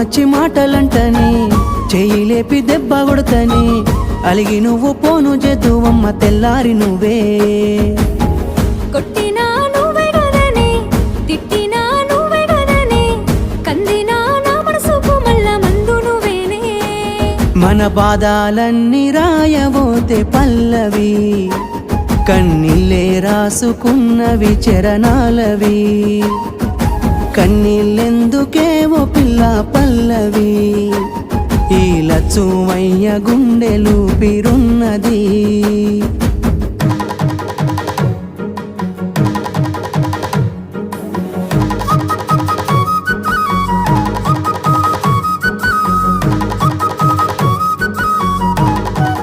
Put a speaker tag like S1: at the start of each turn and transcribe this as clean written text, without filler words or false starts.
S1: వచ్చి మాటలంటని చెయ్యి లేపి దెబ్బ కొడతని అలిగి నువ్వు పోను జద్దువమ్మ తెల్లారి నువ్వే
S2: కొట్టినా నువ్వే గదనే తిట్టినా నువ్వే గదనే కందినా నా మనసుకు మల్ల మందు నువ్వేనే
S1: మన బాధాలన్నీ రాయబోతే పల్లవి కన్నీళ్ళే రాసుకున్నవి చరణాలవి కన్నీళ్ళెందుకేవో పిల్ల పల్లవి ఈ లచ్చుమయ్య గుండెలు పిరున్నది